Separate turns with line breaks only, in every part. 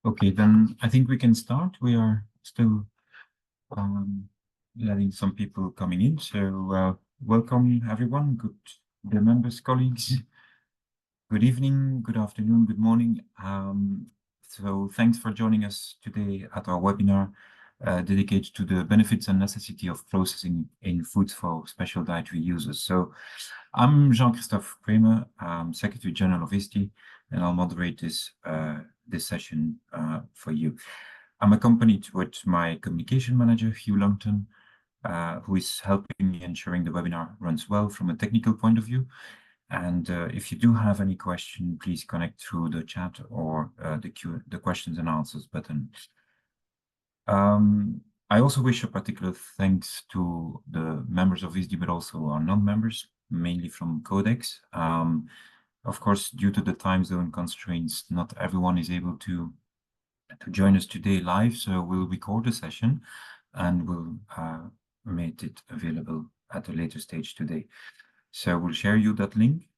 Okay, then I think we can start. We are still letting some people coming in. So welcome everyone, dear members, colleagues. Good evening, good afternoon, good morning. So thanks for joining us today at our webinar dedicated to the benefits and necessity of processing in foods for special dietary users. So I'm Jean-Christophe Kramer, Secretary General of FSDU, and I'll moderate this session for you. I'm accompanied with my communication manager, Hugh Longton, who is helping me ensuring the webinar runs well from a technical point of view. And if you do have any question, please connect through the chat or the questions and answers button. I also wish a particular thanks to the members of FSDU, but also our non-members, mainly from Codex. Of course, due to the time zone constraints, not everyone is able to join us today live, so we'll record the session and we'll make it available at a later stage today. So we'll share you that link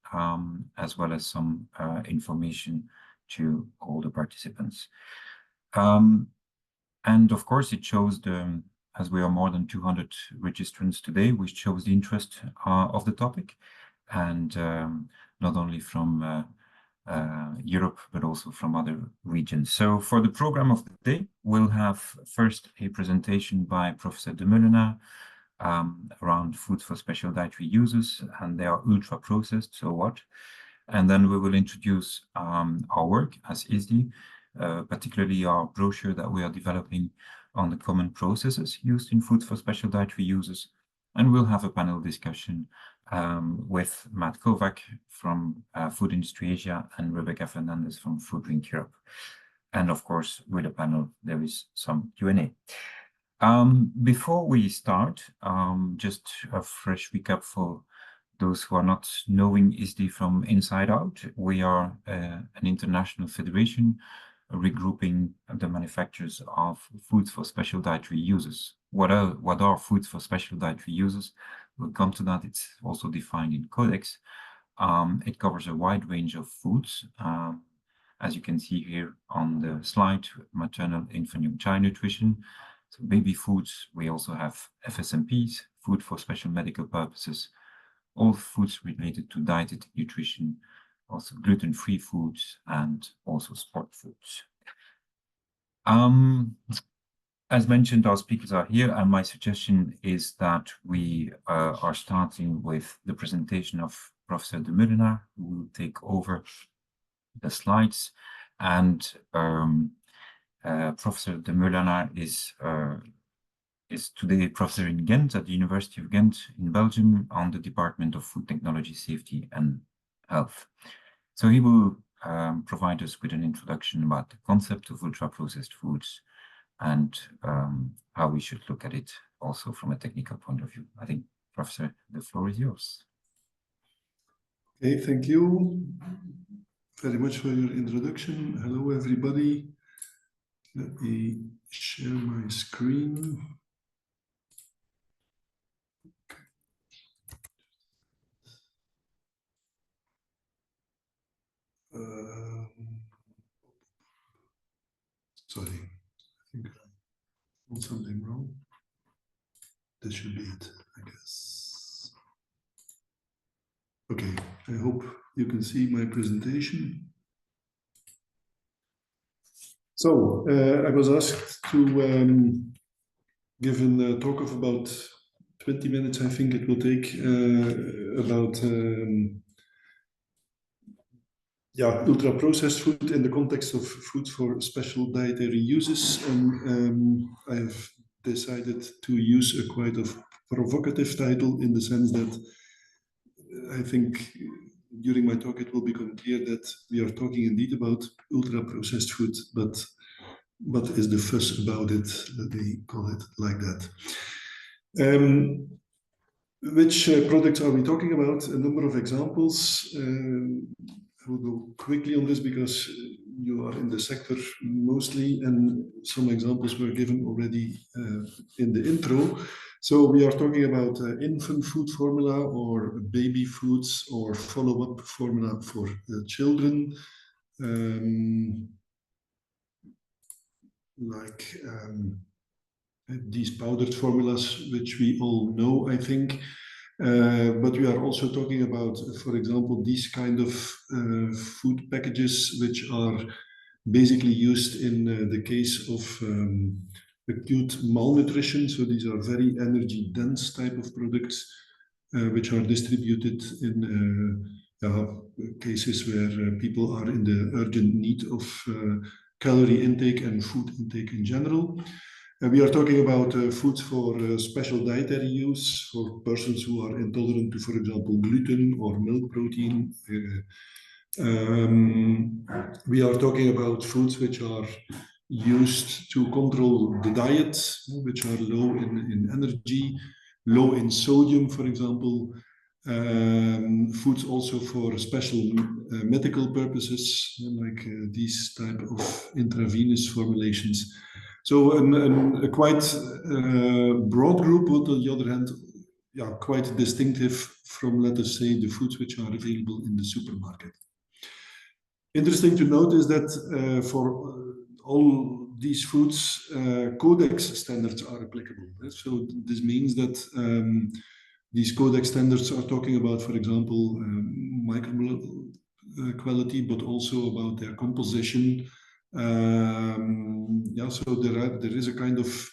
as well as some information to all the participants. And of course, it shows as we are more than 200 registrants today, which shows the interest of the topic, and not only from Europe, but also from other regions. So for the program of the day, we'll have first a presentation by Professor de Meulenaar around foods for special dietary users, and they are ultra processed, so what? And then we will introduce our work as FSDU, particularly our brochure that we are developing on the common processes used in foods for special dietary users. And we'll have a panel discussion with Matt Kovac from Food Industry Asia and Rebecca Fernandez from Food Drink Europe. And of course, with the panel, there is some Q&A. Before we start, just a fresh recap for those who are not knowing FSDU from inside out. We are an international federation regrouping the manufacturers of foods for special dietary users. What are foods for special dietary users? We'll come to that. It's also defined in Codex. It covers a wide range of foods. As you can see here on the slide, maternal, infant, young child nutrition. So baby foods, we also have FSMPs, food for special medical purposes, all foods related to dietetic nutrition, also gluten-free foods, and also sport foods. As mentioned, our speakers are here, and my suggestion is that we are starting with the presentation of Professor de Meulenaar, who will take over the slides. And Professor de Meulenaar is today professor in Ghent at the University of Ghent in Belgium on the Department of Food Technology, Safety and Health. So he will provide us with an introduction about the concept of ultra-processed foods and how we should look at it also from a technical point of view. I think, Professor, the floor is yours.
Okay, thank you very much for your introduction. Hello, everybody. Let me share my screen. Sorry, I think I did something wrong. This should be it, I guess. Okay, I hope you can see my presentation. So I was asked to give a talk of about 20 minutes, I think it will take, about ultra-processed food in the context of food for special dietary uses. And I have decided to use a quite provocative title, in the sense that I think during my talk it will become clear that we are talking indeed about ultra-processed food, but what is the fuss about it? Let me call it like that. Which products are we talking about? A number of examples. I will go quickly on this because you are in the sector mostly, and some examples were given already in the intro. So we are talking about infant food formula or baby foods or follow-up formula for children. like these powdered formulas, which we all know, I think. But we are also talking about, for example, these kind of food packages, which are basically used in the case of acute malnutrition. So these are very energy dense type of products, which are distributed in cases where people are in the urgent need of calorie intake and food intake in general. We are talking about foods for special dietary use for persons who are intolerant to, for example, gluten or milk protein. We are talking about foods which are used to control the diet, which are low in energy, low in sodium, for example. Foods also for special medical purposes, like these type of intravenous formulations. So a quite broad group, but on the other hand, quite distinctive from, let us say, the foods which are available in the supermarket. Interesting to note is that for all these foods, codex standards are applicable. So this means that these codex standards are talking about, for example, micromolar quality, but also about their composition. So there is a kind of,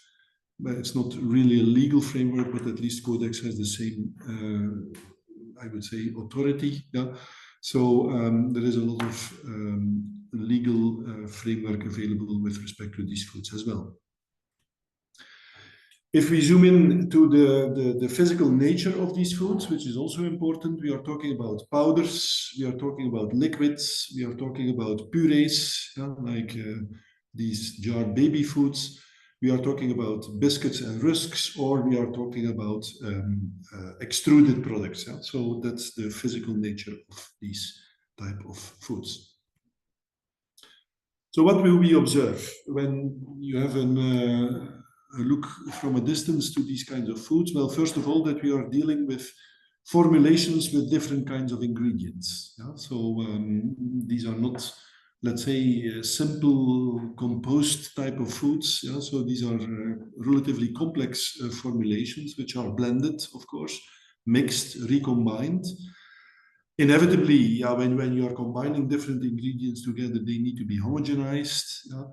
it's not really a legal framework, but at least codex has the same, I would say, authority. Yeah. So there is a lot of legal framework available with respect to these foods as well. If we zoom in to the physical nature of these foods, which is also important, we are talking about powders, we are talking about liquids, we are talking about purees, like these jarred baby foods. We are talking about biscuits and rusks, or we are talking about extruded products. Yeah? So that's the physical nature of these type of foods. So what will we observe when you have a look from a distance to these kinds of foods? Well, first of all, that we are dealing with formulations with different kinds of ingredients. Yeah? So these are not, let's say, simple composed type of foods. Yeah? So these are relatively complex formulations, which are blended, of course, mixed, recombined. Inevitably, when you are combining different ingredients together, they need to be homogenized. Yeah?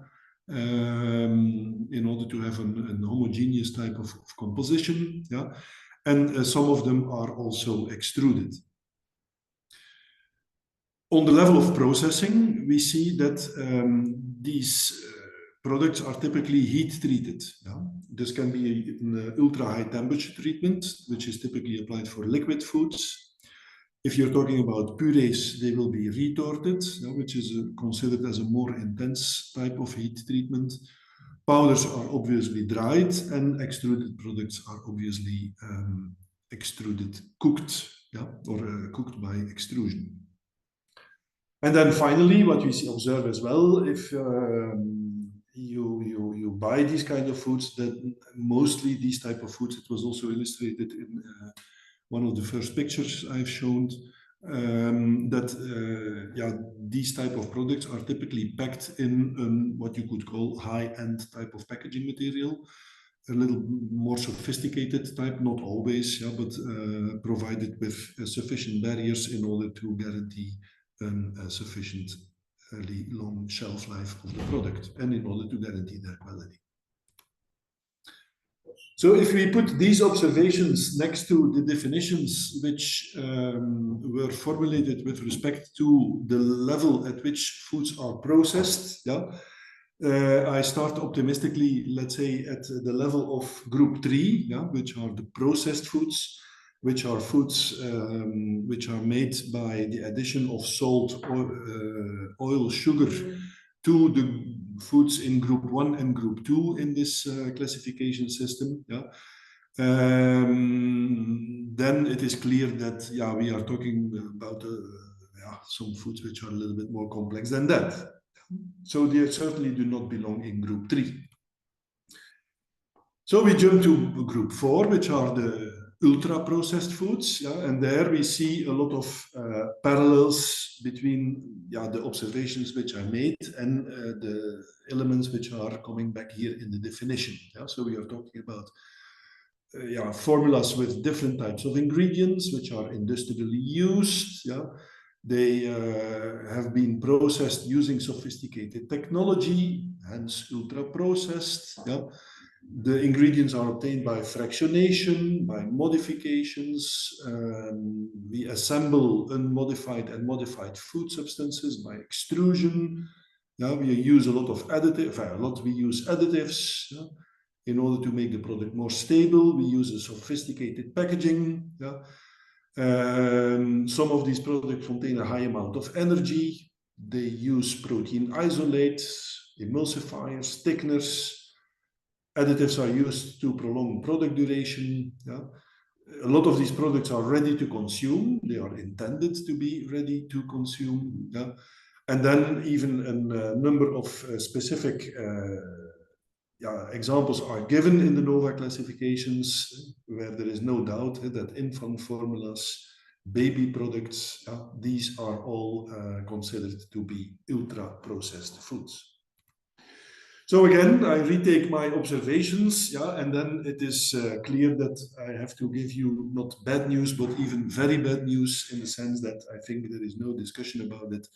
In order to have an homogeneous type of composition, yeah, and some of them are also extruded. On the level of processing, we see that these products are typically heat treated. Yeah? This can be an ultra high temperature treatment, which is typically applied for liquid foods. If you're talking about purees, they will be retorted, which is considered as a more intense type of heat treatment. Powders are obviously dried, and extruded products are obviously extruded, cooked, or cooked by extrusion. And then finally, what we observe as well, if you buy these kind of foods, that mostly these type of foods, it was also illustrated in one of the first pictures I've shown, these type of products are typically packed in what you could call high-end type of packaging material, a little more sophisticated type, not always, but provided with sufficient barriers in order to guarantee a sufficiently long shelf life of the product and in order to guarantee their quality. So if we put these observations next to the definitions which were formulated with respect to the level at which foods are processed, I start optimistically, let's say, at the level of group 3, which are the processed foods, which are foods which are made by the addition of salt, oil, sugar to the foods in group 1 and group 2 in this classification system. Then it is clear that we are talking about some foods which are a little bit more complex than that. So they certainly do not belong in group 3. So we jump to group 4, which are the ultra-processed foods, and there we see a lot of parallels between the observations which I made and the elements which are coming back here in the definition. So we are talking about formulas with different types of ingredients which are industrially used. They have been processed using sophisticated technology, hence ultra-processed. The ingredients are obtained by fractionation, by modifications. We assemble unmodified and modified food substances by extrusion. We use a lot of we use additives in order to make the product more stable. We use a sophisticated packaging. Some of these products contain a high amount of energy. They use protein isolates, emulsifiers, thickeners. Additives are used to prolong product duration. A lot of these products are ready to consume. They are intended to be ready to consume. And then even a number of specific examples are given in the NOVA classifications, where there is no doubt that infant formulas, baby products, these are all considered to be ultra-processed foods. So again, I retake my observations, and then it is clear that I have to give you not bad news, but even very bad news, in the sense that I think there is no discussion about it.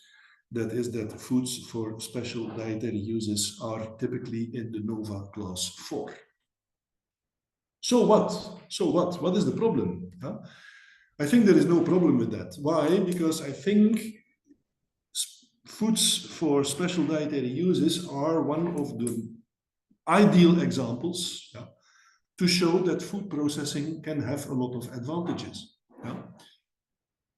That is that foods for special dietary uses are typically in the NOVA class 4. So what? What is the problem? I think there is no problem with that. Why? Because I think foods for special dietary uses are one of the ideal examples to show that food processing can have a lot of advantages.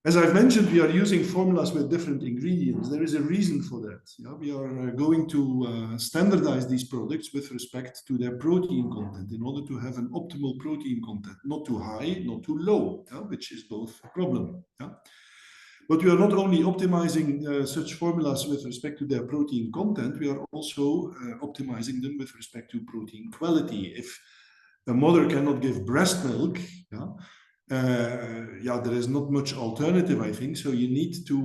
As I've mentioned, we are using formulas with different ingredients. There is a reason for that. We are going to standardize these products with respect to their protein content in order to have an optimal protein content, not too high, not too low, which is both a problem. But we are not only optimizing such formulas with respect to their protein content, we are also optimizing them with respect to protein quality. If a mother cannot give breast milk, there is not much alternative, I think. So you need to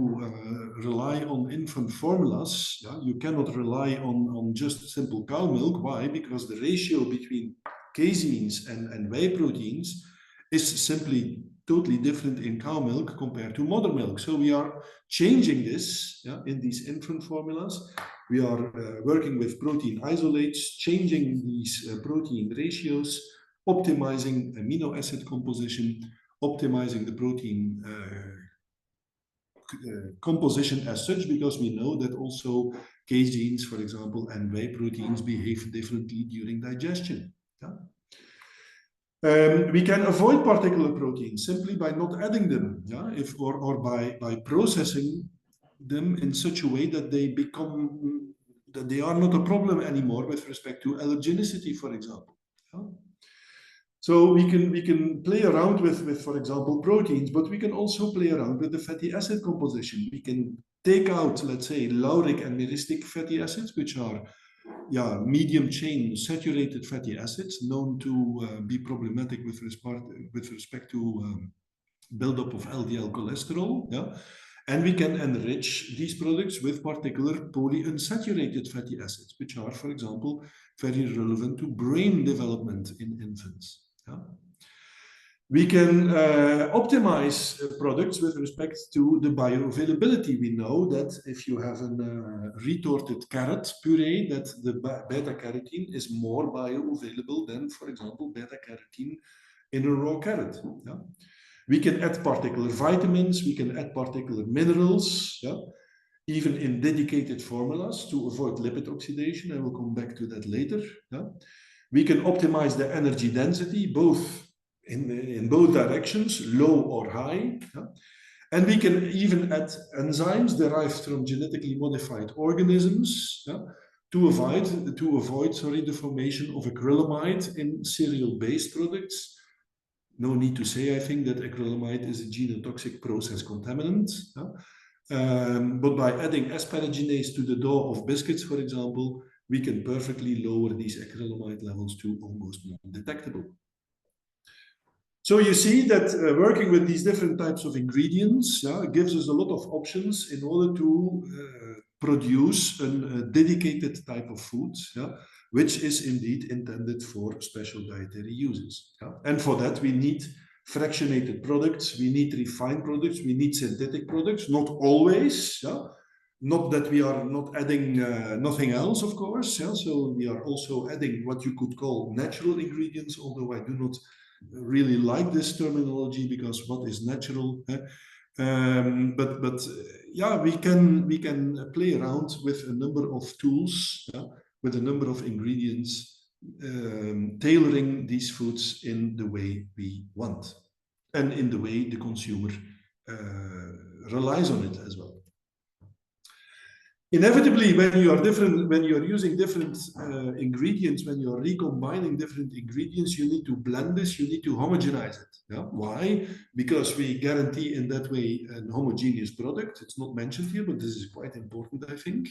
rely on infant formulas. You cannot rely on just simple cow milk. Why? Because the ratio between caseins and whey proteins is simply totally different in cow milk compared to mother milk. So we are changing this in these infant formulas. We are working with protein isolates, changing these protein ratios, optimizing amino acid composition, optimizing the protein composition as such, because we know that also caseins, for example, and whey proteins behave differently during digestion. We can avoid particular proteins simply by not adding them, or by processing them in such a way that they are not a problem anymore with respect to allergenicity, for example. So we can play around with, for example, proteins, but we can also play around with the fatty acid composition. We can take out, let's say, lauric and myristic fatty acids, which are medium chain saturated fatty acids known to be problematic with respect to buildup of LDL cholesterol. And we can enrich these products with particular polyunsaturated fatty acids, which are, for example, very relevant to brain development in infants. We can optimize products with respect to the bioavailability. We know that if you have a retorted carrot puree, that the beta-carotene is more bioavailable than, for example, beta-carotene in a raw carrot. We can add particular vitamins, we can add particular minerals, even in dedicated formulas to avoid lipid oxidation. I will come back to that later. We can optimize the energy density, both in both directions, low or high. And we can even add enzymes derived from genetically modified organisms to avoid the formation of acrylamide in cereal-based products. No need to say, I think, that acrylamide is a genotoxic process contaminant. But by adding asparaginase to the dough of biscuits, for example, we can perfectly lower these acrylamide levels to almost non-detectable. So you see that working with these different types of ingredients gives us a lot of options in order to produce a dedicated type of food, which is indeed intended for special dietary uses. And for that, we need fractionated products, we need refined products, we need synthetic products, not always. Not that we are not adding nothing else, of course. So we are also adding what you could call natural ingredients, although I do not really like this terminology, because what is natural? But yeah, we can play around with a number of tools, with a number of ingredients, tailoring these foods in the way we want and in the way the consumer relies on it as well. Inevitably, when you are using different ingredients, when you are recombining different ingredients, you need to blend this, you need to homogenize it. Why? Because we guarantee in that way a homogeneous product. It's not mentioned here, but this is quite important, I think.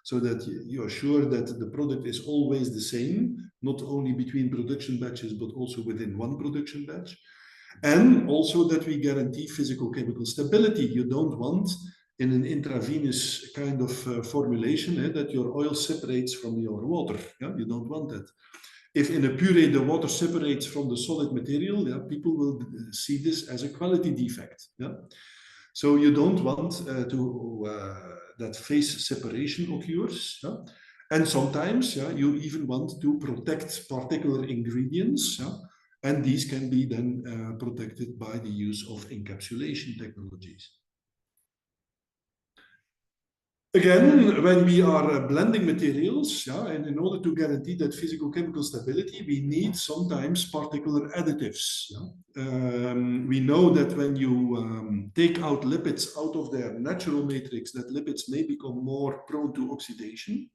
So that you are sure that the product is always the same, not only between production batches, but also within one production batch. And also that we guarantee physical-chemical stability. You don't want in an intravenous kind of formulation that your oil separates from your water. You don't want that. If in a puree the water separates from the solid material, people will see this as a quality defect. So you don't want that phase separation occurs. And sometimes you even want to protect particular ingredients. And these can be then protected by the use of encapsulation technologies. Again, when we are blending materials, and in order to guarantee that physical-chemical stability, we need sometimes particular additives. We know that when you take out lipids out of their natural matrix, that lipids may become more prone to oxidation.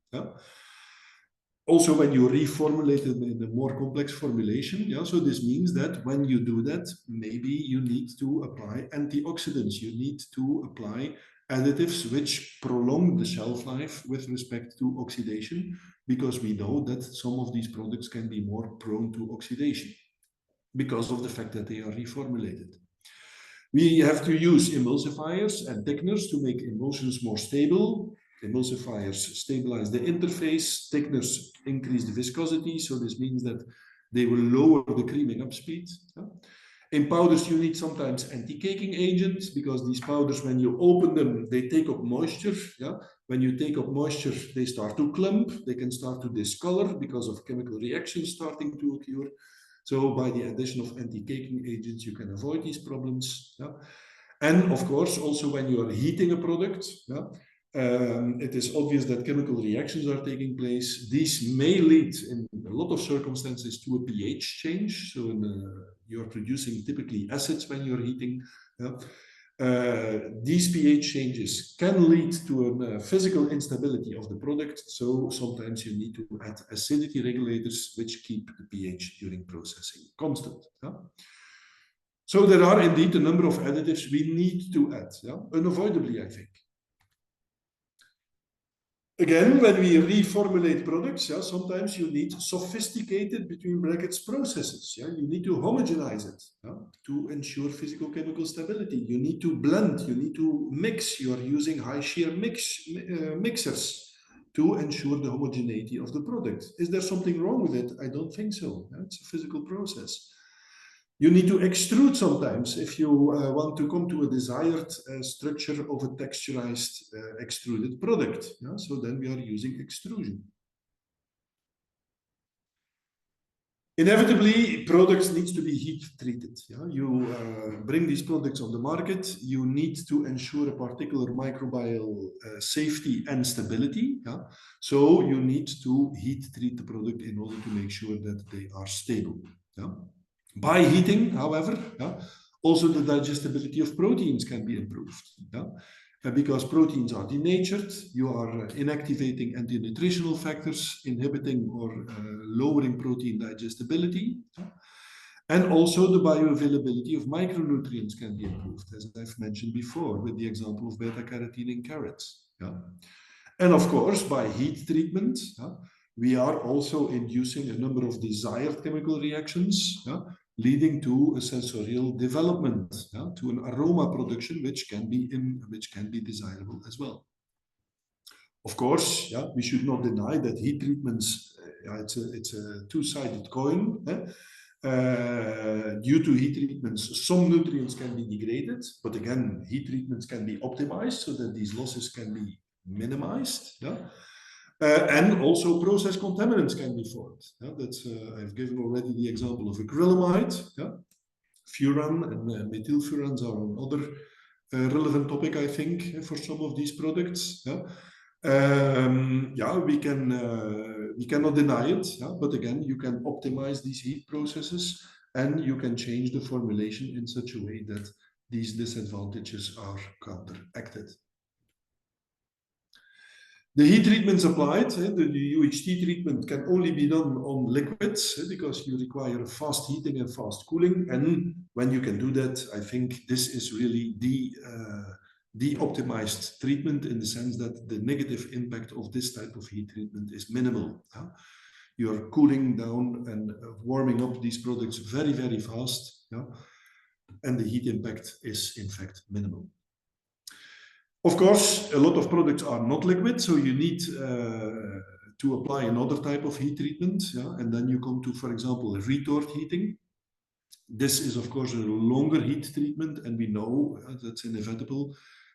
Also, when you reformulate it in a more complex formulation, so this means that when you do that, maybe you need to apply antioxidants, you need to apply additives which prolong the shelf life with respect to oxidation, because we know that some of these products can be more prone to oxidation because of the fact that they are reformulated. We have to use emulsifiers and thickeners to make emulsions more stable. Emulsifiers stabilize the interface, thickeners increase the viscosity, so this means that they will lower the creaming up speed. In powders, you need sometimes anti-caking agents, because these powders, when you open them, they take up moisture. When you take up moisture, they start to clump, they can start to discolor because of chemical reactions starting to occur. So by the addition of anti-caking agents, you can avoid these problems. And of course, also when you are heating a product, it is obvious that chemical reactions are taking place. These may lead, in a lot of circumstances, to a pH change. So you are producing typically acids when you're heating. These pH changes can lead to a physical instability of the product. So sometimes you need to add acidity regulators, which keep the pH during processing constant. So there are indeed a number of additives we need to add, unavoidably, I think. Again, when we reformulate products, sometimes you need sophisticated, between brackets, processes. You need to homogenize it to ensure physical-chemical stability. You need to blend, you need to mix. You are using high-shear mixers to ensure the homogeneity of the product. Is there something wrong with it? I don't think so. It's a physical process. You need to extrude sometimes if you want to come to a desired structure of a texturized extruded product. So then we are using extrusion. Inevitably, products need to be heat treated. You bring these products on the market, you need to ensure a particular microbial safety and stability. So you need to heat treat the product in order to make sure that they are stable. By heating, however, also the digestibility of proteins can be improved. Because proteins are denatured, you are inactivating anti-nutritional factors, inhibiting or lowering protein digestibility. And also the bioavailability of micronutrients can be improved, as I've mentioned before, with the example of beta-carotene in carrots. And of course, by heat treatment, we are also inducing a number of desired chemical reactions, leading to a sensorial development, to an aroma production, which can be desirable as well. Of course, we should not deny that heat treatments, it's a two-sided coin. Due to heat treatments, some nutrients can be degraded, but again, heat treatments can be optimized so that these losses can be minimized. And also process contaminants can be formed. That's I've given already the example of acrylamide. Furan and methylfurans are another relevant topic, I think, for some of these products. We cannot deny it, but again, you can optimize these heat processes and you can change the formulation in such a way that these disadvantages are counteracted. The heat treatments applied, the UHT treatment can only be done on liquids because you require fast heating and fast cooling. And when you can do that, I think this is really the optimized treatment in the sense that the negative impact of this type of heat treatment is minimal. You're cooling down and warming up these products very, very fast. And the heat impact is in fact minimal. Of course, a lot of products are not liquid, so you need to apply another type of heat treatment. And then you come to, for example, retort heating. This is, of course, a longer heat treatment, and we know that's inevitable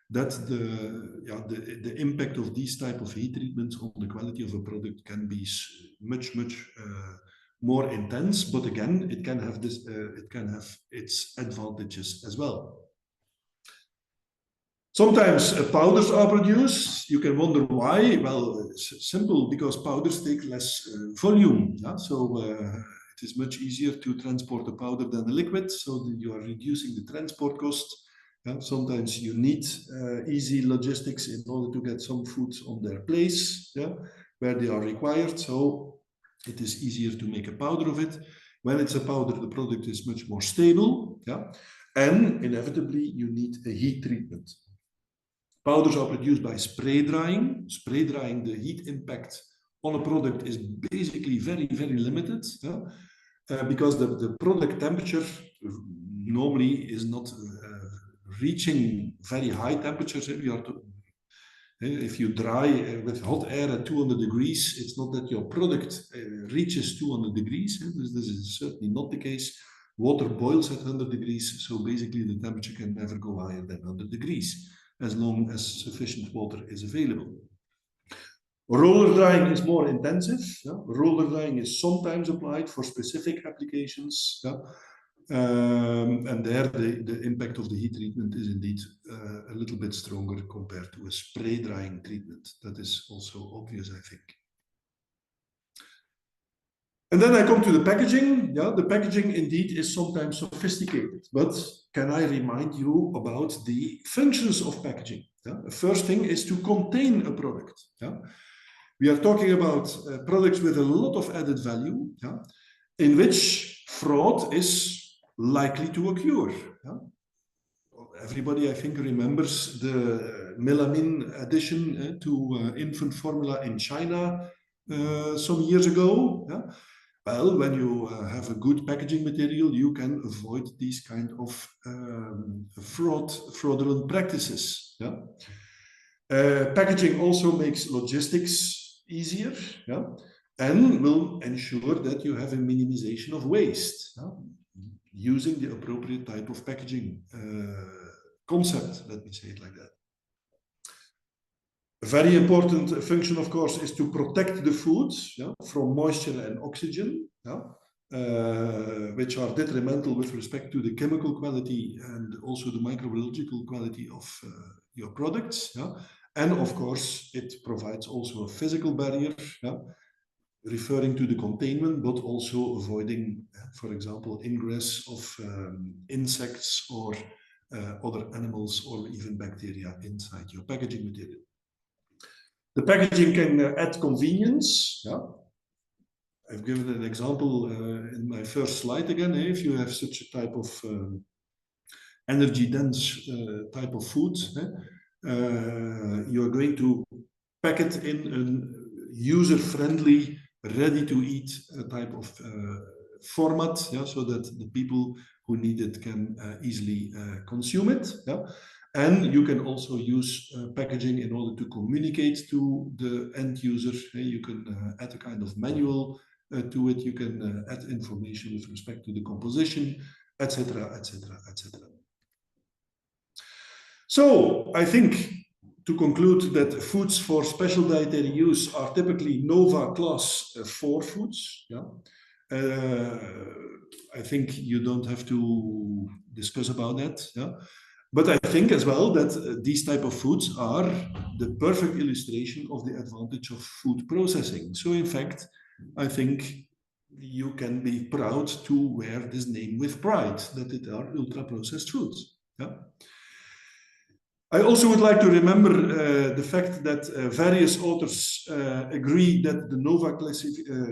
that the impact of these type of heat treatments on the quality of a product can be much more intense. But again, it can have its advantages as well. Sometimes powders are produced. You can wonder why. Well, it's simple, because powders take less volume. So it is much easier to transport a powder than a liquid, so that you are reducing the transport cost. Sometimes you need easy logistics in order to get some foods on their place where they are required. So it is easier to make a powder of it. When it's a powder, the product is much more stable. And inevitably, you need a heat treatment. Powders are produced by spray drying. Spray drying, the heat impact on a product is basically very, very limited because the product temperature normally is not reaching very high temperatures. If you dry with hot air at 200 degrees, it's not that your product reaches 200 degrees. This is certainly not the case. Water boils at 100 degrees, so basically the temperature can never go higher than 100 degrees. As long as sufficient water is available. Roller drying is more intensive. Roller drying is sometimes applied for specific applications. And there the impact of the heat treatment is indeed a little bit stronger compared to a spray drying treatment. That is also obvious, I think. And then I come to the packaging. The packaging indeed is sometimes sophisticated, but can I remind you about the functions of packaging? The first thing is to contain a product. We are talking about products with a lot of added value, in which fraud is likely to occur. Everybody, I think, remembers the melamine addition to infant formula in China some years ago. Well, when you have a good packaging material, you can avoid these kind of fraudulent practices. Packaging also makes logistics easier, and will ensure that you have a minimization of waste, using the appropriate type of packaging concept, let me say it like that. A very important function, of course, is to protect the food from moisture and oxygen, which are detrimental with respect to the chemical quality and also the microbiological quality of your products. And of course, it provides also a physical barrier, referring to the containment, but also avoiding, for example, ingress of insects or other animals or even bacteria inside your packaging material. The packaging can add convenience. I've given an example in my first slide again. If you have such a type of energy-dense type of food, you're going to pack it in a user-friendly, ready-to-eat type of format, yeah, so that the people who need it can easily consume it. Yeah? And you can also use packaging in order to communicate to the end user. You can add a kind of manual to it. You can add information with respect to the composition, etc., etc., etc. So I think, to conclude, that foods for special dietary use are typically NOVA class 4 foods. Yeah? I think you don't have to discuss about that. Yeah? But I think as well that these type of foods are the perfect illustration of the advantage of food processing. So in fact, I think you can be proud to wear this name with pride, that it are ultra-processed foods. Yeah? I also would like to remember the fact that various authors agree that the NOVA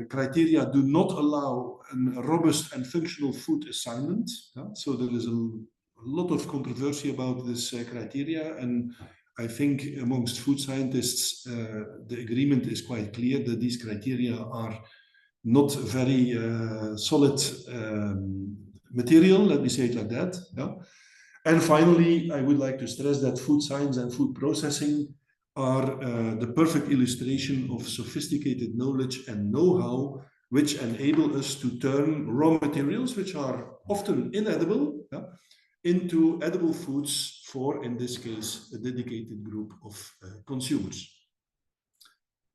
criteria do not allow a robust and functional food assignment. Yeah? So there is a lot of controversy about this criteria, and I think amongst food scientists the agreement is quite clear that these criteria are not very solid material, let me say it like that. Yeah? And finally, I would like to stress that food science and food processing are the perfect illustration of sophisticated knowledge and know-how which enable us to turn raw materials, which are often inedible, yeah, into edible foods for, in this case, a dedicated group of consumers.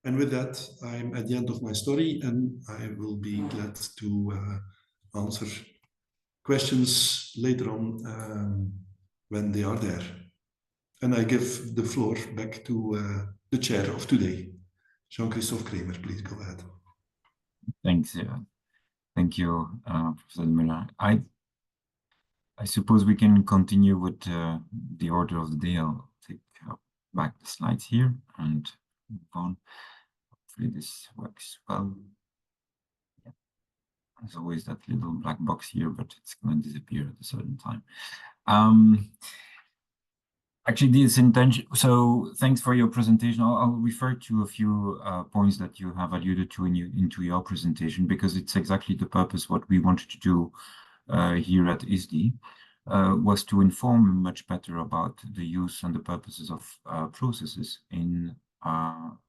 And with that, I'm at the end of my story, and I will be glad to answer questions later on when they are there. And I give the floor back to the chair of today, Jean-Christophe Kremer. Please go ahead.
Thanks. Thank you, Professor Müller. I suppose we can continue with the order of the day. I'll take back the slides here and move on. Hopefully this works well. Yeah. There's always that little black box here, but it's going to disappear at a certain time. Actually, this intention. So, thanks for your presentation. I'll refer to a few points that you have alluded to into your presentation, because it's exactly the purpose. What we wanted to do here at ISDI was to inform much better about the use and the purposes of processes in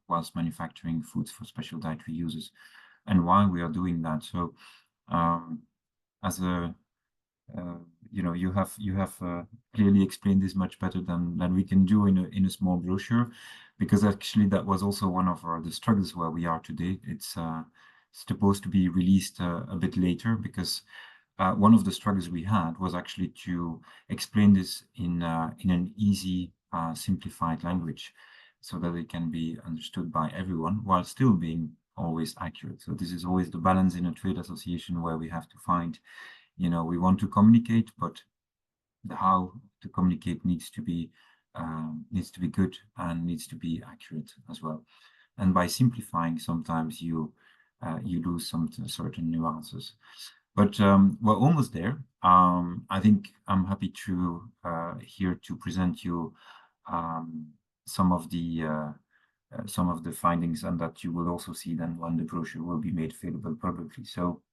whilst manufacturing foods for special dietary uses, and why we are doing that. So, as a you have clearly explained this much better than we can do in a small brochure, because actually that was also one of the struggles where we are today. It's supposed to be released a bit later, because one of the struggles we had was actually to explain this in an easy, simplified language, so that it can be understood by everyone while still being always accurate. So this is always the balance in a trade association, where we have to find, we want to communicate, but the how to communicate needs to be good and needs to be accurate as well. And by simplifying, sometimes you lose some certain nuances. But we're almost there. I think I'm happy to here to present you some of the findings, and that you will also see then when the brochure will be made available publicly. So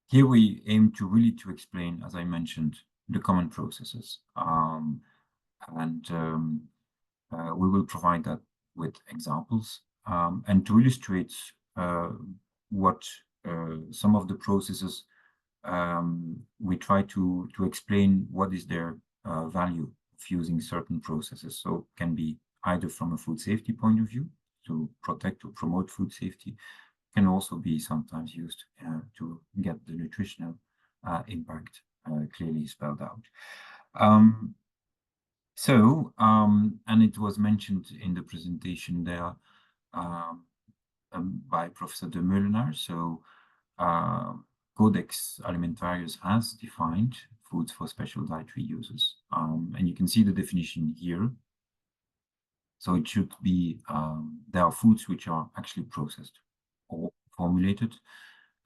here we aim to really explain, as I mentioned, the common processes, and we will provide that with examples, and to illustrate what some of the processes, we try to explain what is their value of using certain processes. So it can be either from a food safety point of view, to protect or promote food safety, can also be sometimes used to get the nutritional impact clearly spelled out. And it was mentioned in the presentation there by Professor de Molenaar. So Codex Alimentarius has defined foods for special dietary uses, and you can see the definition here. So it should be, there are foods which are actually processed or formulated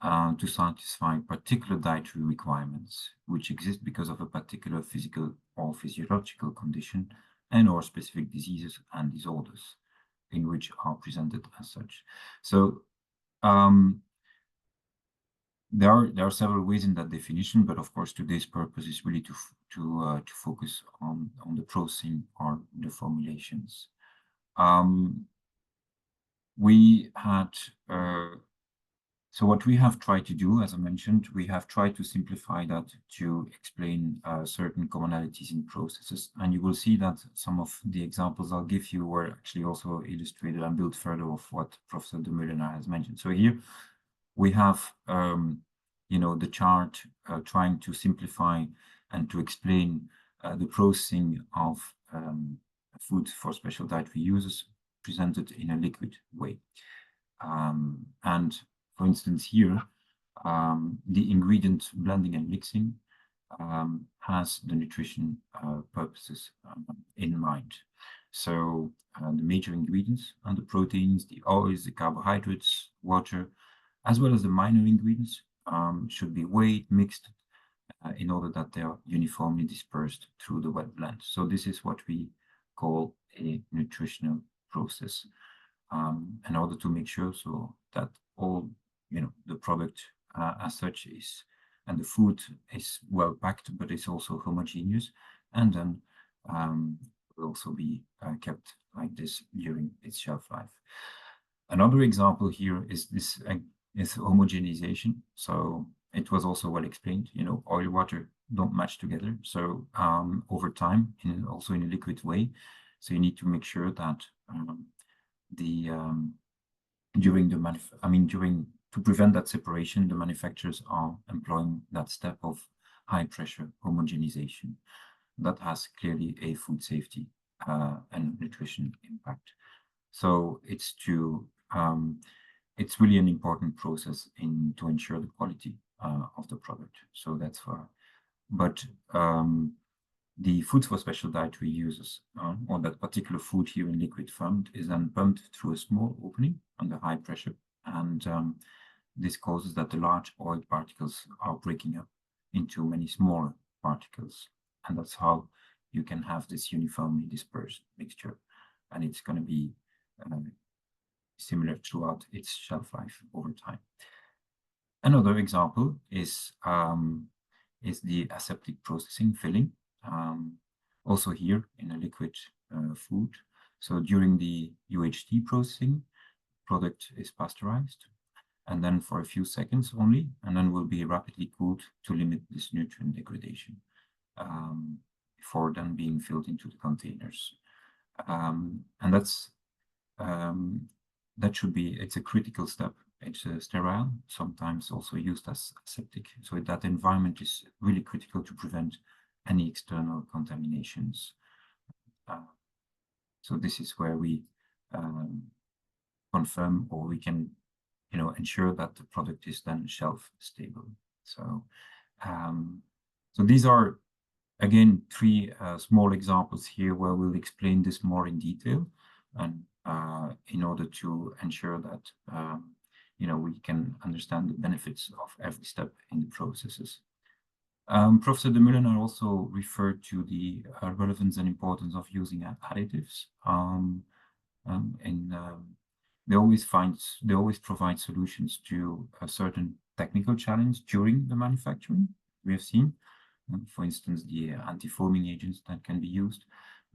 to satisfy particular dietary requirements which exist because of a particular physical or physiological condition and or specific diseases and disorders in which are presented as such. So there are several ways in that definition, but of course today's purpose is really to focus on the processing or the formulations. We had so what we have tried to do, as I mentioned, we have tried to simplify that to explain certain commonalities in processes, and you will see that some of the examples I'll give you were actually also illustrated and built further of what Professor de Molenaar has mentioned. So here we have the chart trying to simplify and to explain the processing of food for special dietary uses presented in a liquid way. And for instance, here, the ingredient blending and mixing has the nutrition purposes in mind. So the major ingredients and the proteins, the oils, the carbohydrates, water, as well as the minor ingredients should be weighed, mixed, in order that they are uniformly dispersed through the wet blend. So this is what we call a nutritional process. In order to make sure so that all the product as such is, and the food is well packed, but it's also homogeneous, and then will also be kept like this during its shelf life. Another example here is this is homogenization. So it was also well explained. Oil, water don't match together. So over time, also in a liquid way. So you need to make sure that to prevent that separation, the manufacturers are employing that step of high pressure homogenization. That has clearly a food safety and nutrition impact. So it's really an important process to ensure the quality of the product. So that's but the food for special dietary uses, or that particular food here in liquid form, is then pumped through a small opening under high pressure, and this causes that the large oil particles are breaking up into many smaller particles, and that's how you can have this uniformly dispersed mixture, and it's going to be similar throughout its shelf life over time. Another example is the aseptic processing, filling. Also here in a liquid food. So during the UHT processing, product is pasteurized, and then for a few seconds only, and then will be rapidly cooled to limit this nutrient degradation before then being filled into the containers. And it's a critical step. It's sterile, sometimes also used as aseptic. So that environment is really critical to prevent any external contaminations. So this is where we confirm, or we can, ensure that the product is then shelf stable. So, so these are again 3 small examples here where we'll explain this more in detail, and in order to ensure that we can understand the benefits of every step in the processes. Professor de Molenaar also referred to the relevance and importance of using additives. They always provide solutions to a certain technical challenge during the manufacturing. We have seen, for instance, the anti-foaming agents that can be used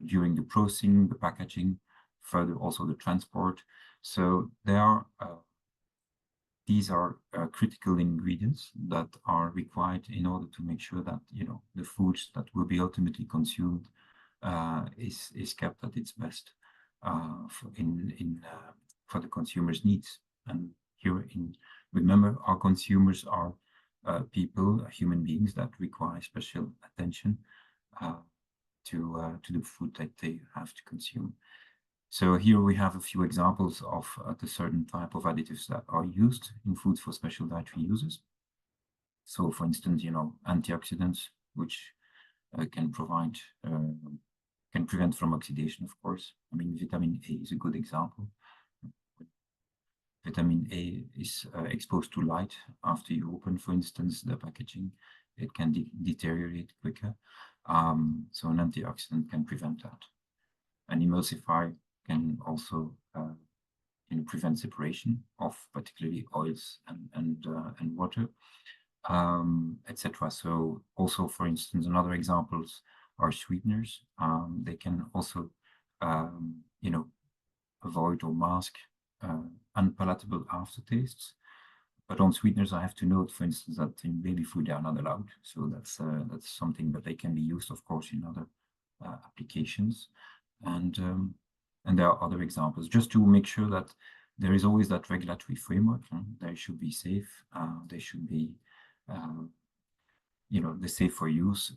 during the processing, the packaging, further also the transport. So these are critical ingredients that are required in order to make sure that the foods that will be ultimately consumed is kept at its best for the consumer's needs. And here, remember, our consumers are people, human beings that require special attention to the food that they have to consume. So here we have a few examples of the certain type of additives that are used in foods for special dietary uses. So for instance, antioxidants, which can prevent from oxidation, of course. I mean, vitamin A is a good example. Vitamin A is exposed to light after you open, for instance, the packaging. It can deteriorate quicker. So an antioxidant can prevent that. An emulsifier can also, prevent separation of particularly oils and water, etc. So also, for instance, another examples are sweeteners. They can also, avoid or mask unpalatable aftertastes. But on sweeteners, I have to note, for instance, that in baby food they are not allowed. So that's something that they can be used, of course, in other applications. And there are other examples, just to make sure that there is always that regulatory framework. They should be safe. They should be, they're safe for use,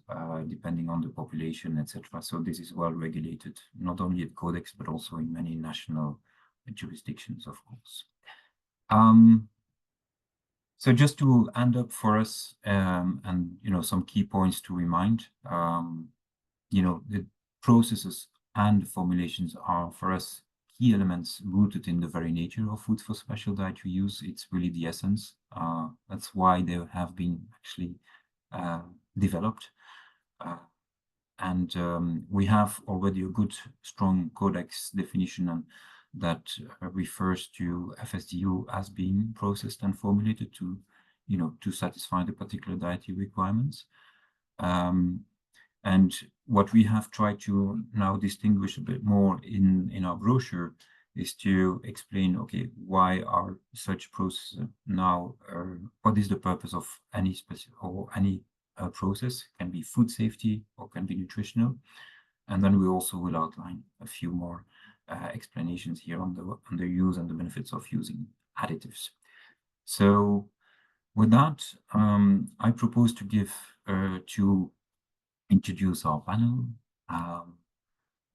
depending on the population, etc. So this is well regulated, not only at Codex, but also in many national jurisdictions, of course. So just to end up for us, and some key points to remind, the processes and the formulations are for us key elements rooted in the very nature of food for special dietary use. It's really the essence. That's why they have been actually developed. And we have already a good, strong Codex definition and that refers to FSDU as being processed and formulated to satisfy the particular dietary requirements. And what we have tried to now distinguish a bit more in our brochure is to explain, okay, why are such processes now, what is the purpose of any specific or any process? Can be food safety or can be nutritional. And then we also will outline a few more explanations here on the use and the benefits of using additives. So with that, I propose to introduce our panel.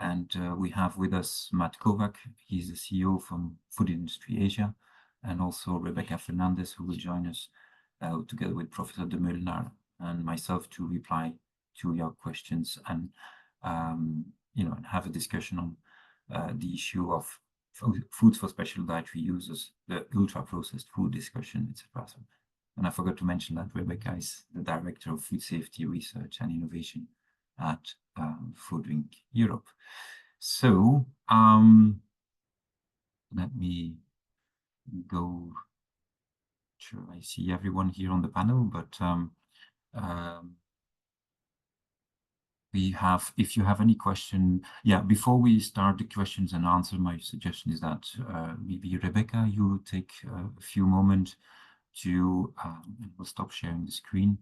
And we have with us Matt Kovac. He's the CEO from Food Industry Asia, and also Rebecca Fernandez, who will join us together with Professor de Molenaar and myself to reply to your questions and and have a discussion on the issue of foods for special dietary users, the ultra-processed food discussion, etc. And I forgot to mention that Rebecca is the Director of Food Safety Research and Innovation at Food Europe. So let me go. Sure, I see everyone here on the panel, but if you have any question, before we start the questions and answer, my suggestion is that maybe Rebecca, you take a few moments to, we'll stop sharing the screen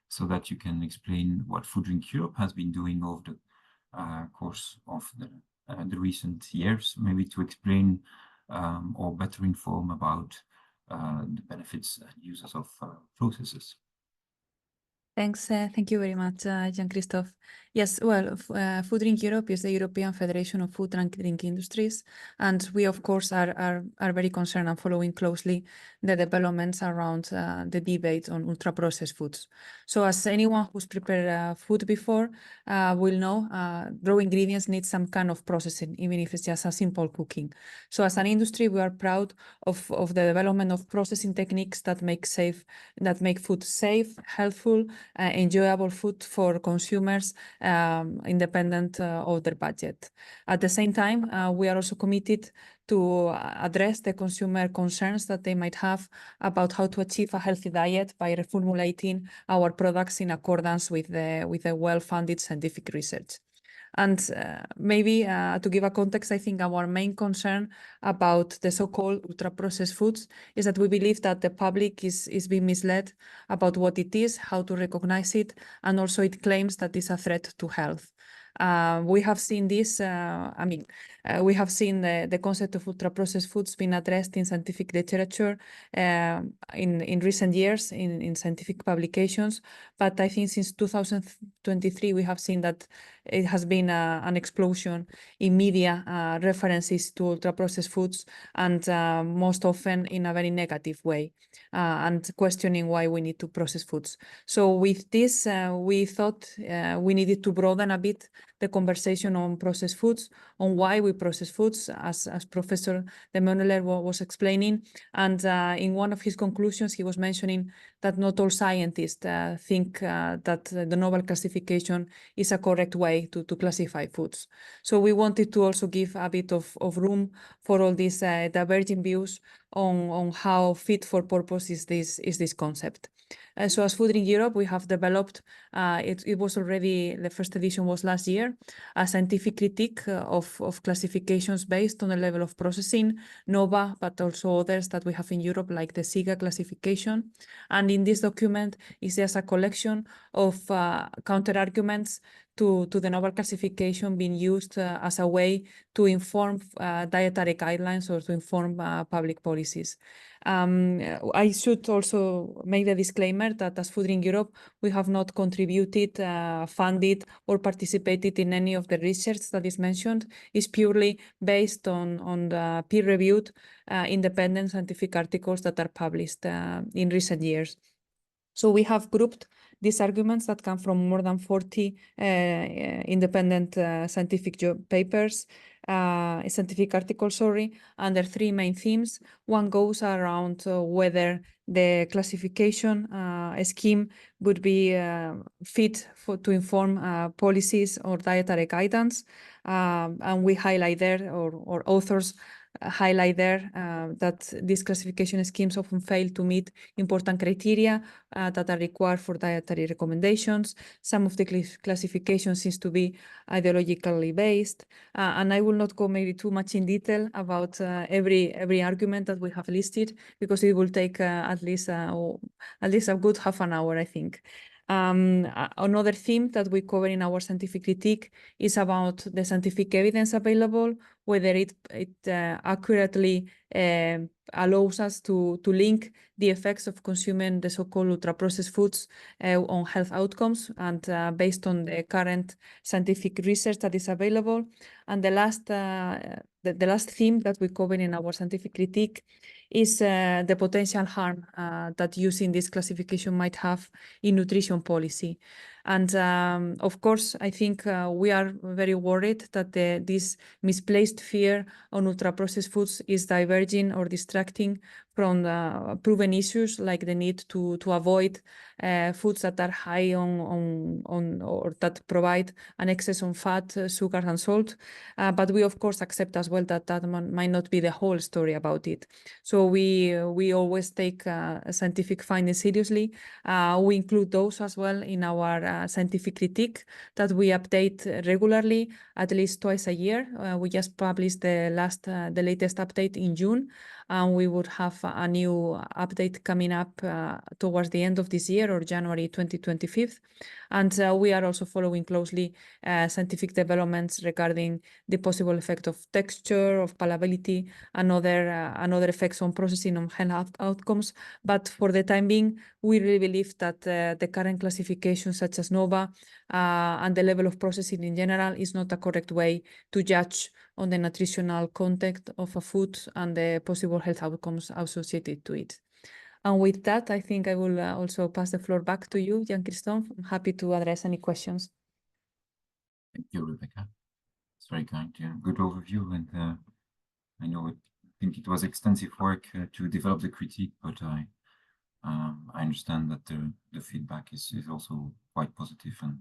so that you can explain what Food Europe has been doing over the course of the recent years, maybe to explain or better inform about the benefits and uses of processes.
Thanks. Thank you very much, Jean-Christophe. Yes, well, Food Europe is the European Federation of Food and Drink Industries, and we, of course, are very concerned and following closely the developments around the debate on ultra-processed foods. So as anyone who's prepared food before will know, raw ingredients need some kind of processing, even if it's just a simple cooking. So as an industry, we are proud of the development of processing techniques that make food safe, healthful, enjoyable food for consumers, independent of their budget. At the same time, we are also committed to address the consumer concerns that they might have about how to achieve a healthy diet by reformulating our products in accordance with the well-funded scientific research. And maybe to give a context, I think our main concern about the so-called ultra-processed foods is that we believe that the public is being misled about what it is, how to recognize it, and also it claims that it's a threat to health. We have seen this, we have seen the concept of ultra-processed foods being addressed in scientific literature in recent years in scientific publications. But I think since 2023, we have seen that it has been an explosion in media references to ultra-processed foods, and most often in a very negative way, and questioning why we need to process foods. So with this, we thought we needed to broaden a bit the conversation on processed foods, on why we process foods, as Professor de Meuneler was explaining. And in one of his conclusions, he was mentioning that not all scientists think that the novel classification is a correct way to classify foods. So we wanted to also give a bit of room for all these diverging views on how fit for purpose is this concept. So as Food Drink Europe, we have developed, it was already, the first edition was last year, a scientific critique of classifications based on the level of processing, NOVA, but also others that we have in Europe, like the SIGA classification. And in this document is just a collection of counter-arguments to the novel classification being used as a way to inform dietary guidelines or to inform public policies. I should also make the disclaimer that as Food Drink Europe, we have not contributed, funded, or participated in any of the research that is mentioned. It's purely based on the peer-reviewed independent scientific articles that are published in recent years. So we have grouped these arguments that come from more than 40 independent scientific papers, scientific articles, under three main themes. One goes around whether the classification scheme would be fit to inform policies or dietary guidance. And we highlight there, or authors highlight there, that these classification schemes often fail to meet important criteria that are required for dietary recommendations. Some of the classifications seems to be ideologically based, and I will not go maybe too much in detail about every argument that we have listed, because it will take at least a good half an hour, I think. Another theme that we cover in our scientific critique is about the scientific evidence available, whether it accurately allows us to link the effects of consuming the so-called ultra-processed foods on health outcomes, and based on the current scientific research that is available. And the last theme that we cover in our scientific critique is the potential harm that using this classification might have in nutrition policy. And of course, I think we are very worried that this misplaced fear on ultra-processed foods is diverging or distracting from proven issues like the need to avoid foods that are high on or that provide an excess on fat, sugar, and salt. But we of course accept as well that might not be the whole story about it. So we always take scientific findings seriously. We include those as well in our scientific critique that we update regularly, at least twice a year. We just published the latest update in June, and we would have a new update coming up towards the end of this year or January 2025. And we are also following closely scientific developments regarding the possible effect of texture, of palatability, and other effects on processing on health outcomes. But for the time being, we really believe that the current classification, such as NOVA, and the level of processing in general, is not a correct way to judge on the nutritional content of a food and the possible health outcomes associated to it. And with that, I think I will also pass the floor back to you, Jean-Christophe. I'm happy to address any questions.
Thank you, Rebecca. It's very kind. Yeah, good overview. And I think it was extensive work to develop the critique, but I understand that the feedback is also quite positive. And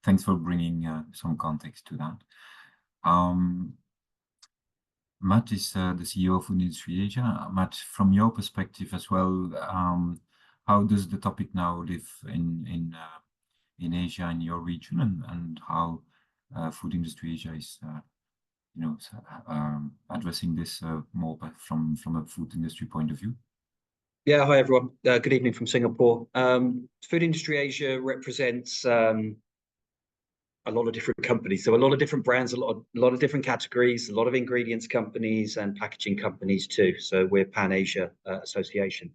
thanks for bringing some context to that. Matt is the CEO of Food Industry Asia. Matt, from your perspective as well, how does the topic now live in Asia, in your region, and how Food Industry Asia is, addressing this more from a food industry point of view?
Yeah, hi everyone. Good evening from Singapore. Food Industry Asia represents a lot of different companies, so a lot of different brands, a lot of different categories, a lot of ingredients companies and packaging companies too. So we're Pan-Asia Association.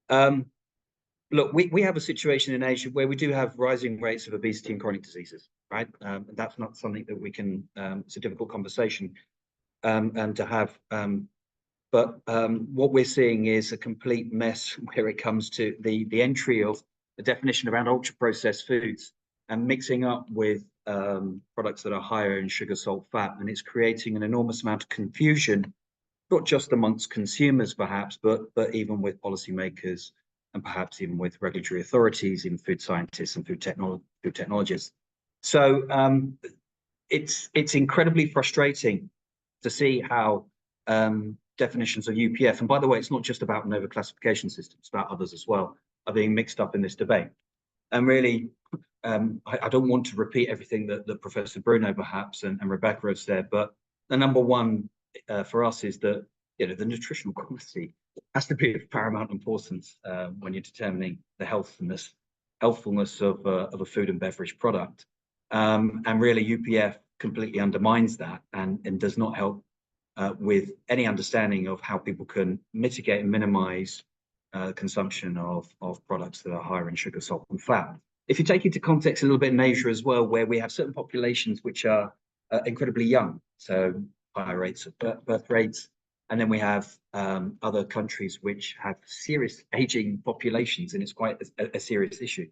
Look, we have a situation in Asia where we do have rising rates of obesity and chronic diseases, right? That's not something that we can, it's a difficult conversation and to have. But what we're seeing is a complete mess where it comes to the entry of the definition around ultra-processed foods and mixing up with products that are higher in sugar, salt, fat, and it's creating an enormous amount of confusion, not just amongst consumers perhaps, but even with policymakers and perhaps even with regulatory authorities, even food scientists and food technologists. So it's incredibly frustrating to see how definitions of UPF, and by the way, it's not just about Nova classification systems, it's about others as well, are being mixed up in this debate. And really, I don't want to repeat everything that Professor Bruno perhaps and Rebecca have said, but the number one for us is that the nutritional quality has to be of paramount importance when you're determining the healthfulness of a food and beverage product. And really, UPF completely undermines that and does not help with any understanding of how people can mitigate and minimize consumption of products that are higher in sugar, salt, and fat. If you take into context a little bit in Asia as well, where we have certain populations which are incredibly young, so higher rates of birth rates, and then we have other countries which have serious aging populations, and it's quite a serious issue.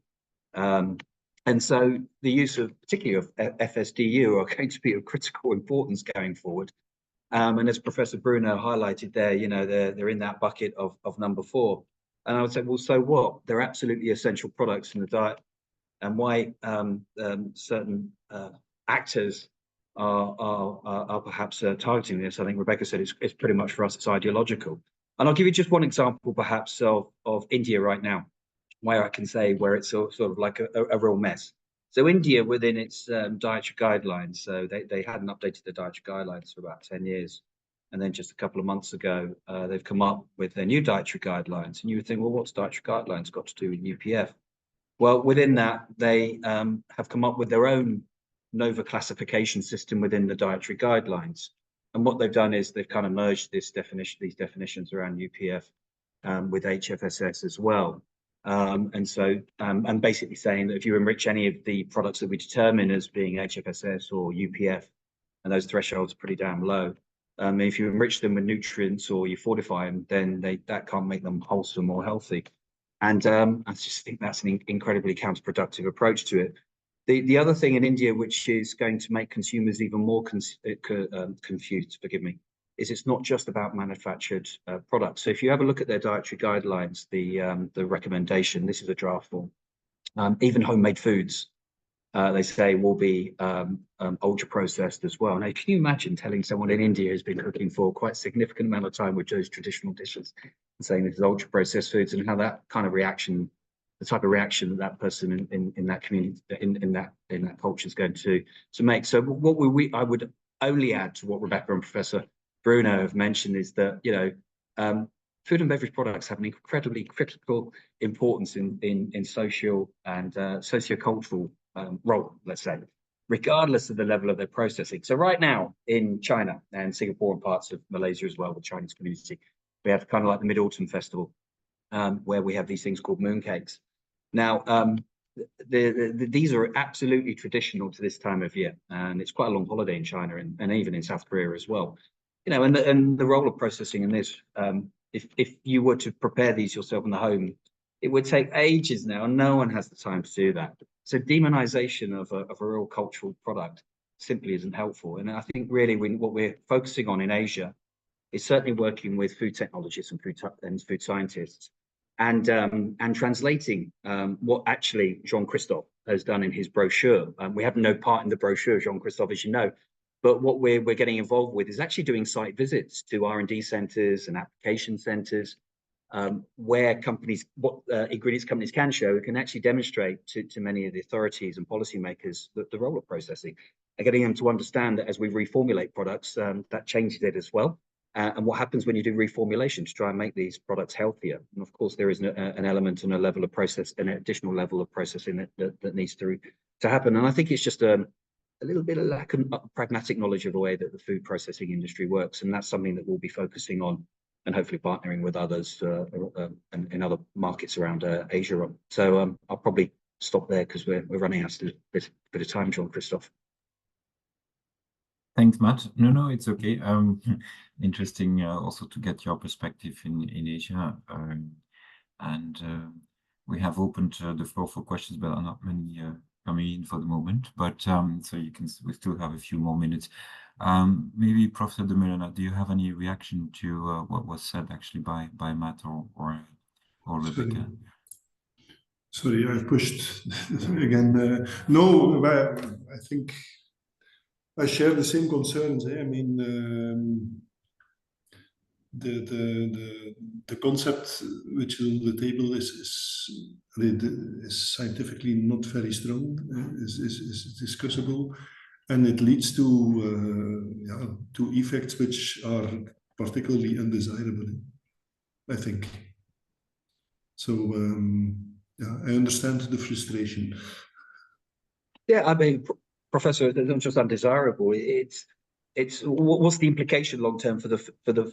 And so the use of, particularly of FSDU, are going to be of critical importance going forward. And as Professor Bruno highlighted there, they're in that bucket of number 4. And I would say, well, so what? They're absolutely essential products in the diet. And why certain actors are perhaps targeting this, I think Rebecca said it's pretty much for us, it's ideological. And I'll give you just one example perhaps of India right now, where I can say where it's sort of like a real mess. So India, within its dietary guidelines, so they hadn't updated the dietary guidelines for about 10 years. And then just a couple of months ago, they've come up with their new dietary guidelines. And you would think, well, what's dietary guidelines got to do with UPF? Well, within that, they have come up with their own Nova classification system within the dietary guidelines. And what they've done is they've kind of merged these definitions around UPF with HFSS as well. And so I'm basically saying that if you enrich any of the products that we determine as being HFSS or UPF, and those thresholds are pretty damn low, if you enrich them with nutrients or you fortify them, then that can't make them wholesome or healthy. And I just think that's an incredibly counterproductive approach to it. The other thing in India, which is going to make consumers even more confused, forgive me, is it's not just about manufactured products. So if you have a look at their dietary guidelines, the recommendation, this is a draft form, even homemade foods, they say will be ultra processed as well. Now, can you imagine telling someone in India who's been cooking for quite a significant amount of time with those traditional dishes and saying this is ultra processed foods, and how that kind of reaction, the type of reaction that person in that community, in that culture is going to make. So what I would only add to what Rebecca and Professor Bruno have mentioned is that food and beverage products have an incredibly critical importance in social and sociocultural role, let's say, regardless of the level of their processing. So right now in China and Singapore and parts of Malaysia as well, the Chinese community, we have kind of like the Mid-Autumn Festival, where we have these things called mooncakes. Now, these are absolutely traditional to this time of year, and it's quite a long holiday in China and even in South Korea as well. And the role of processing in this, if you were to prepare these yourself in the home, it would take ages now, and no one has the time to do that. So demonization of a real cultural product simply isn't helpful. And I think really what we're focusing on in Asia is certainly working with food technologists and food scientists, and translating what actually Jean-Christophe has done in his brochure. We have no part in the brochure, Jean-Christophe, as you know, but what we're getting involved with is actually doing site visits to R&D centers and application centers, where companies, what ingredients companies can show, can actually demonstrate to many of the authorities and policymakers the role of processing, and getting them to understand that as we reformulate products, that changes it as well. And what happens when you do reformulation to try and make these products healthier. And of course, there is an element and a level of process, an additional level of processing that needs to happen. And I think it's just a little bit of lack of pragmatic knowledge of the way that the food processing industry works. And that's something that we'll be focusing on and hopefully partnering with others in other markets around Asia on. So I'll probably stop there because we're running out of a bit of time, Jean-Christophe.
Thanks, Matt. No, it's okay. Interesting also to get your perspective in Asia. And we have opened the floor for questions, but not many coming in for the moment, but so we still have a few more minutes. Maybe Professor de Mullen, do you have any reaction to what was said actually by Matt or Rebecca?
Sorry, I've pushed again. No, I think I share the same concerns. I mean, the concept which is on the table is scientifically not very strong, is discussable, and it leads to effects which are particularly undesirable, I think. So yeah, I understand the frustration.
Yeah, I mean, Professor, it's not just undesirable. It's what's the implication long term for the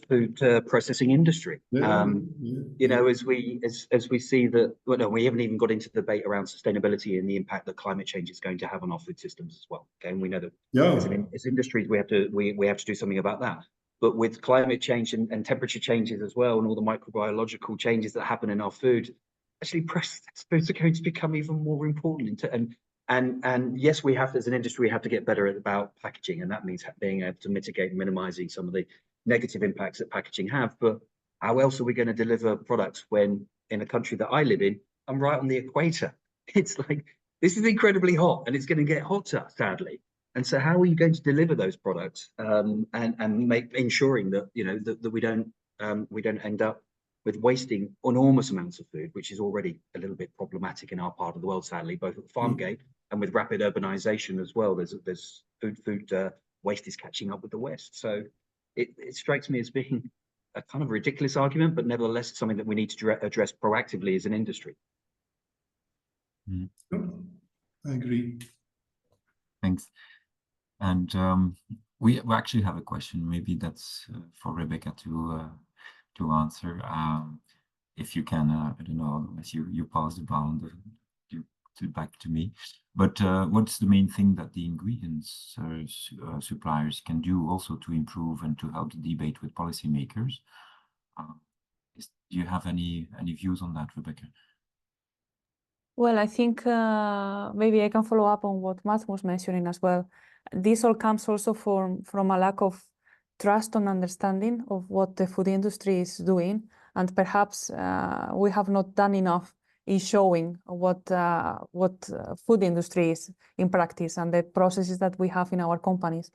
food processing industry? You know, as we see that, well, no, we haven't even got into the debate around sustainability and the impact that climate change is going to have on our food systems as well. Okay, and we know that as industries we have to do something about that. But with climate change and temperature changes as well, and all the microbiological changes that happen in our food, actually processed foods are going to become even more important. And yes, we have, as an industry, we have to get better about packaging, and that means being able to mitigate and minimizing some of the negative impacts that packaging have. But how else are we going to deliver products when, in a country that I live in, I'm right on the equator? It's like, this is incredibly hot, and it's going to get hotter, sadly. And so, how are you going to deliver those products and ensuring that, you know, that we don't end up with wasting enormous amounts of food, which is already a little bit problematic in our part of the world, sadly, both at the farm gate and with rapid urbanization as well. There's food waste is catching up with the West. So it strikes me as being a kind of ridiculous argument, but nevertheless, it's something that we need to address proactively as an industry.
I agree.
Thanks. And we actually have a question. Maybe that's for Rebecca to answer. If you can, I don't know, unless you pass the bound back to me. But what's the main thing that the ingredients suppliers can do also to improve and to help the debate with policymakers? Do you have any views on that, Rebecca?
Well, I think maybe I can follow up on what Matt was mentioning as well. This all comes also from a lack of trust and understanding of what the food industry is doing, and perhaps we have not done enough in showing what food industry is in practice and the processes that we have in our companies.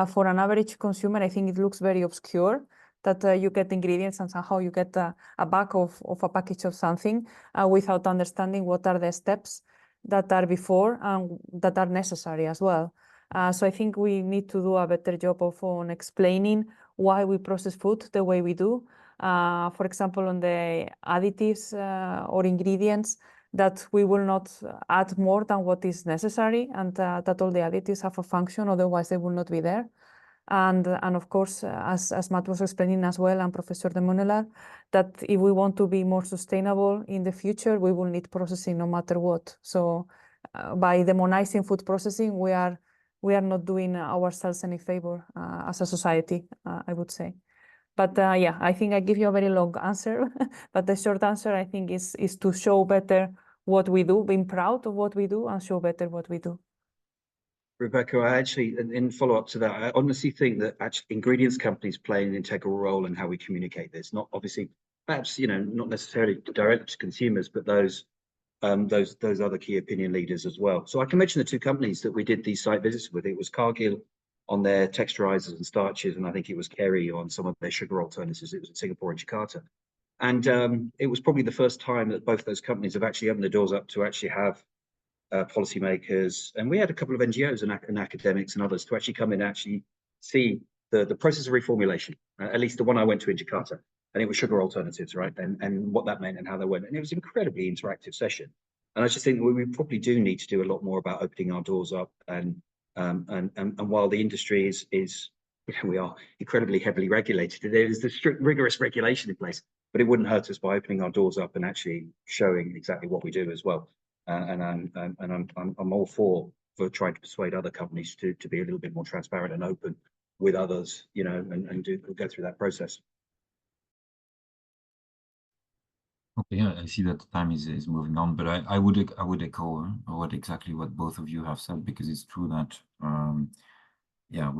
For an average consumer, I think it looks very obscure that you get ingredients and somehow you get a back of a package of something without understanding what are the steps that are before and that are necessary as well. So I think we need to do a better job on explaining why we process food the way we do. For example, on the additives or ingredients, that we will not add more than what is necessary, and that all the additives have a function, otherwise they will not be there. And of course, as Matt was explaining as well, and Professor de Mullen, that if we want to be more sustainable in the future, we will need processing no matter what. So by demonizing food processing, we are not doing ourselves any favor as a society, I would say. But yeah, I think I give you a very long answer, but the short answer, I think, is to show better what we do, being proud of what we do, and show better what we do.
Rebecca, I actually, in follow-up to that, I honestly think that actually ingredients companies play an integral role in how we communicate this. Not obviously, perhaps, you know, not necessarily directly to consumers, but those other key opinion leaders as well. So I can mention the two companies that we did these site visits with. It was Cargill on their texturizers and starches, and I think it was Kerry on some of their sugar alternatives. It was in Singapore and Jakarta. And it was probably the first time that both those companies have actually opened the doors up to actually have policymakers, and we had a couple of NGOs and academics and others to actually come in and actually see the process of reformulation, at least the one I went to in Jakarta, and it was sugar alternatives, right? And what that meant and how they went. And it was an incredibly interactive session. And I just think we probably do need to do a lot more about opening our doors up. And while the industry is you know, we are incredibly heavily regulated, there is the strict, rigorous regulation in place, but it wouldn't hurt us by opening our doors up and actually showing exactly what we do as well. And I'm all for trying to persuade other companies to be a little bit more transparent and open with others, you know, and go through that process.
Okay, I see that the time is moving on, but I would echo exactly what both of you have said, because it's true that yeah,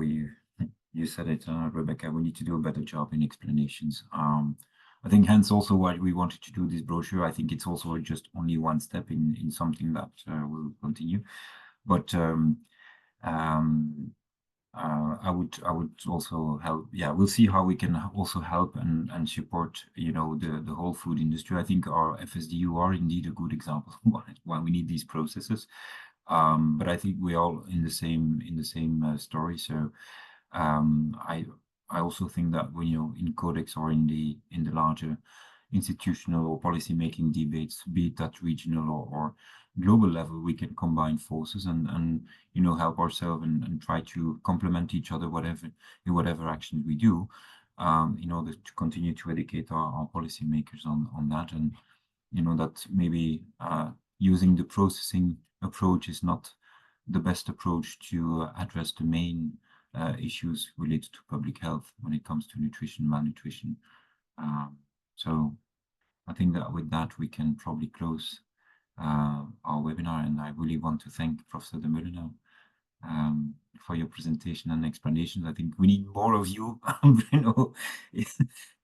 you said it, Rebecca, we need to do a better job in explanations. I think hence also why we wanted to do this brochure. I think it's also just only one step in something that will continue. But I would also help. Yeah, we'll see how we can also help and support, you know, the whole food industry. I think our FSDU are indeed a good example of why we need these processes. But I think we're all in the same story. So I also think that when, you know, in Codex or in the larger institutional or policy making debates, be it at regional or global level, we can combine forces and you know, help ourselves and try to complement each other, whatever actions we do, in order to continue to educate our policymakers on that. And you know, that maybe using the processing approach is not the best approach to address the main issues related to public health when it comes to nutrition, malnutrition. So I think that with that we can probably close our webinar, and I really want to thank Professor De Mullenau for your presentation and explanations. I think we need more of you, Bruno,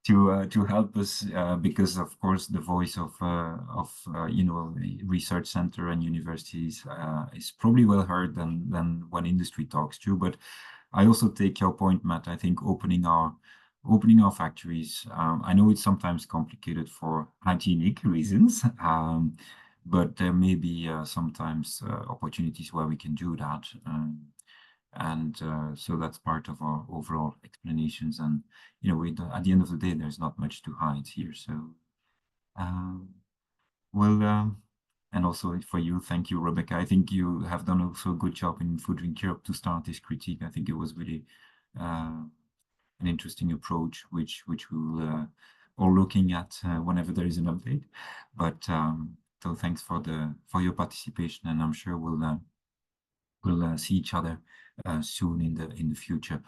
to help us, because of course the voice of you know, research center and universities is probably well heard than when industry talks to. But I also take your point, Matt. I think opening our factories, I know it's sometimes complicated for hygienic reasons, but there may be sometimes opportunities where we can do that. So that's part of our overall explanations. And, you know, at the end of the day, there's not much to hide here. So, and also for you, thank you, Rebecca. I think you have done also a good job in Food Drink Europe to start this critique. I think it was really an interesting approach, which we'll all looking at whenever there is an update. But so thanks for your participation, and I'm sure we'll see each other soon in the future.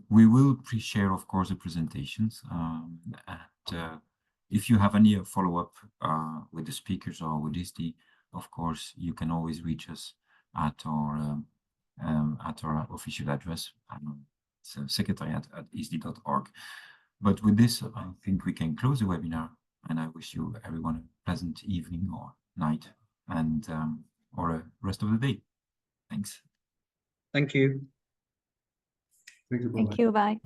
We will pre-share, of course, the presentations, and if you have any follow-up with the speakers or with ISDI, of course, you can always reach us at our official address, secretariat@isdi.org. But with this, I think we can close the webinar, and I wish you everyone a pleasant evening or night, and or a rest of the day. Thanks.
Thank you.
Thank you.
Thank you. Bye.